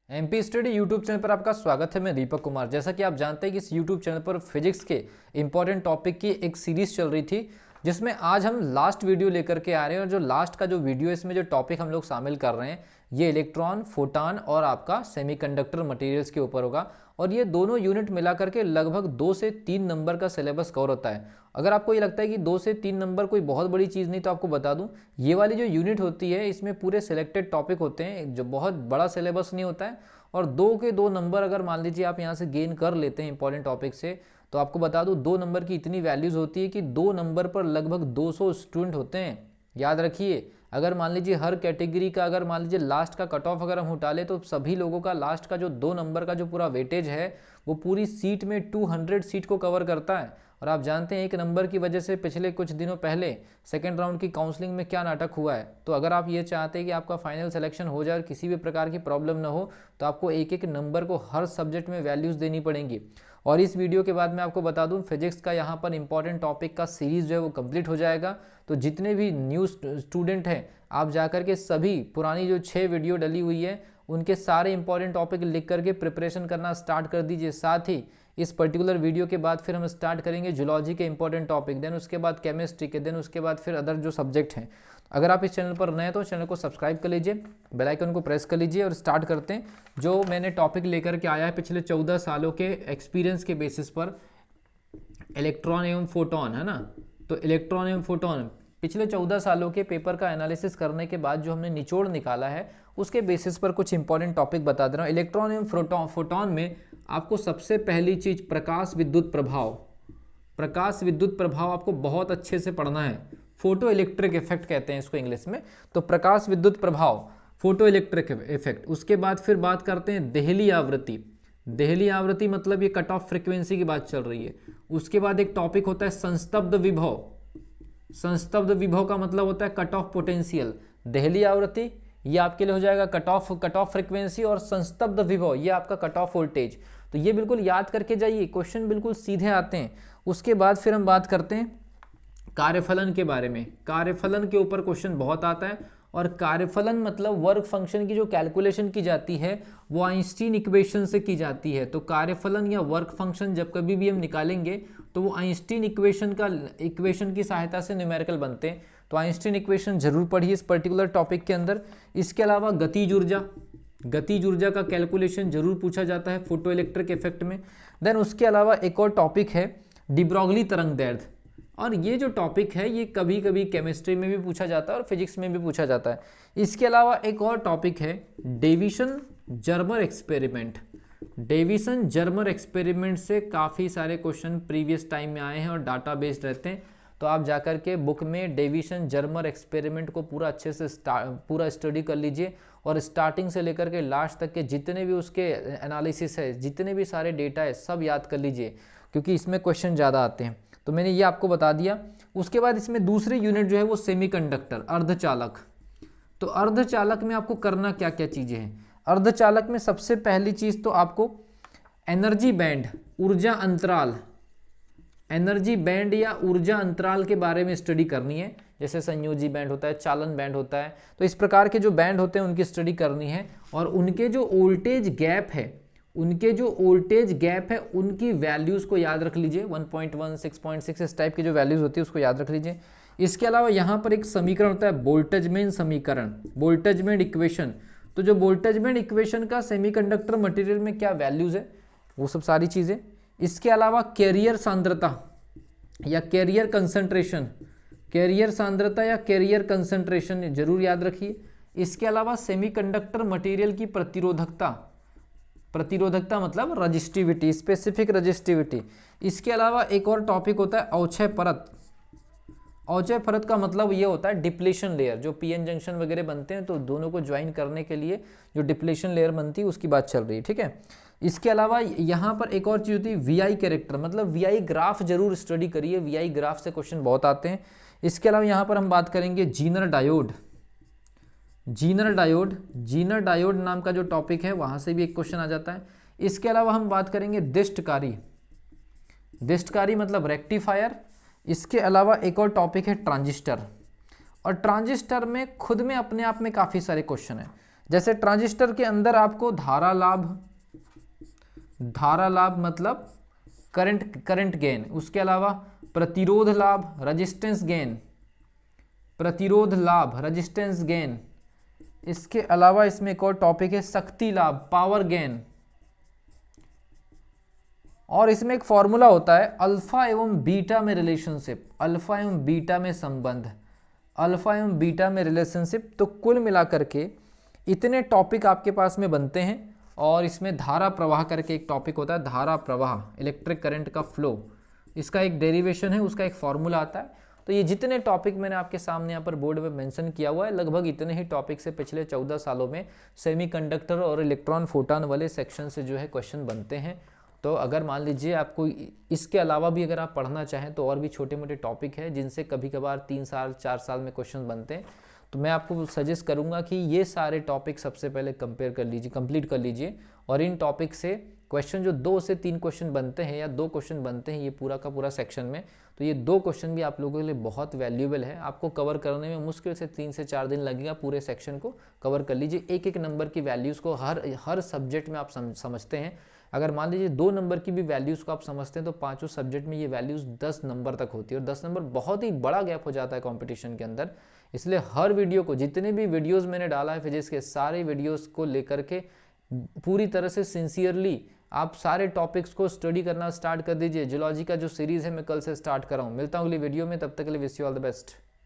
MP study YouTube channel पर आपका स्वागत है। मैं दीपक कुमार। जैसा कि आप जानते हैं कि इस यूट्यूब चैनल पर फिजिक्स के इंपॉर्टेंट टॉपिक की एक सीरीज चल रही थी, जिसमें आज हम लास्ट वीडियो लेकर के आ रहे हैं। और जो लास्ट का जो वीडियो है, इसमें जो टॉपिक हम लोग शामिल कर रहे हैं ये इलेक्ट्रॉन, फोटॉन और आपका सेमीकंडक्टर मटेरियल्स के ऊपर होगा। और ये दोनों यूनिट मिला करके लगभग 2 से 3 नंबर का सिलेबस कवर होता है। अगर आपको ये लगता है कि 2 से 3 नंबर कोई बहुत बड़ी चीज़ नहीं, तो आपको बता दूं, ये वाली जो यूनिट होती है इसमें पूरे सिलेक्टेड टॉपिक होते हैं, जो बहुत बड़ा सिलेबस नहीं होता है। और 2 के 2 नंबर अगर मान लीजिए आप यहाँ से गेन कर लेते हैं इंपॉर्टेंट टॉपिक से, तो आपको बता दूं 2 नंबर की इतनी वैल्यूज़ होती है कि 2 नंबर पर लगभग 200 स्टूडेंट होते हैं। याद रखिए, अगर मान लीजिए हर कैटेगरी का अगर मान लीजिए लास्ट का कट ऑफ अगर हम उठा ले, तो सभी लोगों का लास्ट का जो 2 नंबर का जो पूरा वेटेज है वो पूरी सीट में 200 सीट को कवर करता है। और आप जानते हैं एक नंबर की वजह से पिछले कुछ दिनों पहले सेकेंड राउंड की काउंसलिंग में क्या नाटक हुआ है। तो अगर आप ये चाहते हैं कि आपका फाइनल सिलेक्शन हो जाए और किसी भी प्रकार की प्रॉब्लम ना हो, तो आपको एक एक नंबर को हर सब्जेक्ट में वैल्यूज़ देनी पड़ेंगी। और इस वीडियो के बाद मैं आपको बता दूं, फिजिक्स का यहाँ पर इंपॉर्टेंट टॉपिक का सीरीज जो है वो कंप्लीट हो जाएगा। तो जितने भी न्यू स्टूडेंट हैं, आप जाकर के सभी पुरानी जो 6 वीडियो डली हुई है उनके सारे इंपॉर्टेंट टॉपिक लिख करके प्रिपरेशन करना स्टार्ट कर दीजिए। साथ ही इस पर्टिकुलर वीडियो के बाद फिर हम स्टार्ट करेंगे जूलॉजी के इंपॉर्टेंट टॉपिक, देन उसके बाद केमिस्ट्री के, देन उसके बाद फिर अदर जो सब्जेक्ट हैं। अगर आप इस चैनल पर नए हैं तो चैनल को सब्सक्राइब कर लीजिए, बेल आइकन को प्रेस कर लीजिए और स्टार्ट करते हैं। जो मैंने टॉपिक लेकर के आया है पिछले 14 सालों के एक्सपीरियंस के बेसिस पर, इलेक्ट्रॉन एवं फोटॉन, है ना। तो इलेक्ट्रॉन एवं फोटॉन पिछले 14 सालों के पेपर का एनालिसिस करने के बाद जो हमने निचोड़ निकाला है, उसके बेसिस पर कुछ इंपॉर्टेंट टॉपिक बता दे रहा हूँ। इलेक्ट्रॉन एवं फोटॉन में आपको सबसे पहली चीज प्रकाश विद्युत प्रभाव, प्रकाश विद्युत प्रभाव आपको बहुत अच्छे से पढ़ना है। फोटो इलेक्ट्रिक इफेक्ट कहते हैं इसको इंग्लिश में। तो प्रकाश विद्युत प्रभाव, फोटो इलेक्ट्रिक इफेक्ट। उसके बाद फिर बात करते हैं देहली आवृत्ति। देहली आवृत्ति मतलब ये कट ऑफ फ्रिक्वेंसी की बात चल रही है। उसके बाद एक टॉपिक होता है संस्तब्ध विभव। संस्तब्ध विभव का मतलब होता है कट ऑफ पोटेंशियल। देहली आवृत्ति ये आपके लिए हो जाएगा कट ऑफ फ्रिक्वेंसी, और संस्तब्ध विभव ये आपका कट ऑफ वोल्टेज। तो ये बिल्कुल याद करके जाइए, क्वेश्चन बिल्कुल सीधे आते हैं। उसके बाद फिर हम बात करते हैं कार्यफलन के बारे में। कार्यफलन के ऊपर क्वेश्चन बहुत आता है। और कार्यफलन मतलब वर्क फंक्शन की जो कैलकुलेशन की जाती है वो आइंस्टीन इक्वेशन से की जाती है। तो कार्यफलन या वर्क फंक्शन जब कभी भी हम निकालेंगे तो वो आइंस्टीन इक्वेशन की सहायता से न्यूमेरिकल बनते हैं। तो आइंस्टीन इक्वेशन जरूर पढ़िए इस पर्टिकुलर टॉपिक के अंदर। इसके अलावा गतिज ऊर्जा का कैलकुलेशन जरूर पूछा जाता है फोटो इलेक्ट्रिक इफेक्ट में। देन उसके अलावा एक और टॉपिक है डिब्रोगली तरंगदैर्ध्य। और ये जो टॉपिक है ये कभी कभी केमिस्ट्री में भी पूछा जाता है और फिजिक्स में भी पूछा जाता है। इसके अलावा एक और टॉपिक है Davisson Germer experiment. Davisson Germer experiment से काफ़ी सारे क्वेश्चन प्रीवियस टाइम में आए हैं और डाटा बेस्ड रहते हैं। तो आप जाकर के बुक में डेविसन जर्मर एक्सपेरिमेंट को पूरा अच्छे से पूरा स्टडी कर लीजिए। और स्टार्टिंग से लेकर के लास्ट तक के जितने भी उसके एनालिसिस है, जितने भी सारे डेटा है, सब याद कर लीजिए, क्योंकि इसमें क्वेश्चन ज़्यादा आते हैं। तो मैंने ये आपको बता दिया। उसके बाद इसमें दूसरी यूनिट जो है वो सेमीकंडक्टर, अर्धचालक। तो अर्धचालक में आपको करना क्या क्या चीज़ें हैं। अर्धचालक में सबसे पहली चीज़ तो आपको एनर्जी बैंड, ऊर्जा अंतराल, एनर्जी बैंड या ऊर्जा अंतराल के बारे में स्टडी करनी है। जैसे संयोजी बैंड होता है, चालन बैंड होता है, तो इस प्रकार के जो बैंड होते हैं उनकी स्टडी करनी है। और उनके जो वोल्टेज गैप है, उनकी वैल्यूज़ को याद रख लीजिए। 1.1, 6.6 इस टाइप की जो वैल्यूज़ होती है उसको याद रख लीजिए। इसके अलावा यहाँ पर एक समीकरण होता है बोल्टजमैन समीकरण, बोल्टजमैन इक्वेशन। तो जो बोल्टजमैन इक्वेशन का सेमीकंडक्टर मटेरियल में क्या वैल्यूज़ है, वो सब सारी चीज़ें। इसके अलावा कैरियर सांद्रता या कैरियर कंसंट्रेशन, जरूर याद रखिए। इसके अलावा सेमीकंडक्टर मटेरियल की प्रतिरोधकता मतलब रजिस्टिविटी, स्पेसिफिक रजिस्टिविटी। इसके अलावा एक और टॉपिक होता है अवक्षय परत। अवक्षय परत का मतलब ये होता है डिप्लेशन लेयर। जो पीएन जंक्शन वगैरह बनते हैं तो दोनों को ज्वाइन करने के लिए जो डिप्लेशन लेयर बनती है उसकी बात चल रही है, ठीक है। इसके अलावा यहाँ पर एक और चीज़ होती है वीआई कैरेक्टर, मतलब वीआई ग्राफ जरूर स्टडी करिए, वीआई ग्राफ से क्वेश्चन बहुत आते हैं। इसके अलावा यहाँ पर हम बात करेंगे जीनर डायोड नाम का जो टॉपिक है वहाँ से भी एक क्वेश्चन आ जाता है। इसके अलावा हम बात करेंगे दिष्टकारी मतलब रेक्टिफायर। इसके अलावा एक और टॉपिक है ट्रांजिस्टर। और ट्रांजिस्टर में खुद में अपने आप में काफ़ी सारे क्वेश्चन हैं। जैसे ट्रांजिस्टर के अंदर आपको धारा लाभ मतलब करंट गेन, उसके अलावा प्रतिरोध लाभ रेजिस्टेंस गेन, इसके अलावा इसमें एक और टॉपिक है शक्ति लाभ पावर गेन, और इसमें एक फॉर्मूला होता है अल्फा एवं बीटा में रिलेशनशिप, अल्फा एवं बीटा में संबंध, अल्फा एवं बीटा में रिलेशनशिप। तो कुल मिलाकर के इतने टॉपिक आपके पास में बनते हैं। और इसमें धारा प्रवाह करके एक टॉपिक होता है, धारा प्रवाह, इलेक्ट्रिक करंट का फ्लो, इसका एक डेरिवेशन है, उसका एक फॉर्मूला आता है। तो ये जितने टॉपिक मैंने आपके सामने यहाँ पर बोर्ड में मेंशन किया हुआ है, लगभग इतने ही टॉपिक से पिछले 14 सालों में सेमीकंडक्टर और इलेक्ट्रॉन फोटॉन वाले सेक्शन से जो है क्वेश्चन बनते हैं। तो अगर मान लीजिए आपको इसके अलावा भी अगर आप पढ़ना चाहें तो और भी छोटे मोटे टॉपिक है जिनसे कभी कभार 3 साल 4 साल में क्वेश्चन बनते हैं, तो मैं आपको सजेस्ट करूंगा कि ये सारे टॉपिक सबसे पहले कंप्लीट कर लीजिए। और इन टॉपिक से क्वेश्चन जो 2 से 3 क्वेश्चन बनते हैं या 2 क्वेश्चन बनते हैं ये पूरा का पूरा सेक्शन में, तो ये 2 क्वेश्चन भी आप लोगों के लिए बहुत वैल्यूएबल है। आपको कवर करने में मुश्किल से 3 से 4 दिन लगेगा, पूरे सेक्शन को कवर कर लीजिए। एक एक नंबर की वैल्यूज़ को हर सब्जेक्ट में आप समझते हैं। अगर मान लीजिए 2 नंबर की भी वैल्यूज़ को आप समझते हैं तो पांचों सब्जेक्ट में ये वैल्यूज़ 10 नंबर तक होती है, और 10 नंबर बहुत ही बड़ा गैप हो जाता है कंपटीशन के अंदर। इसलिए हर वीडियो को, जितने भी वीडियोस मैंने डाला है फिजिक्स के, सारे वीडियोस को लेकर के पूरी तरह से सिंसियरली आप सारे टॉपिक्स को स्टडी करना स्टार्ट कर दीजिए। जियोलॉजी का जो सीरीज़ है मैं कल से स्टार्ट कर रहा हूँ। मिलता हूँ अगली वीडियो में, तब तक के लिए wish you all the best.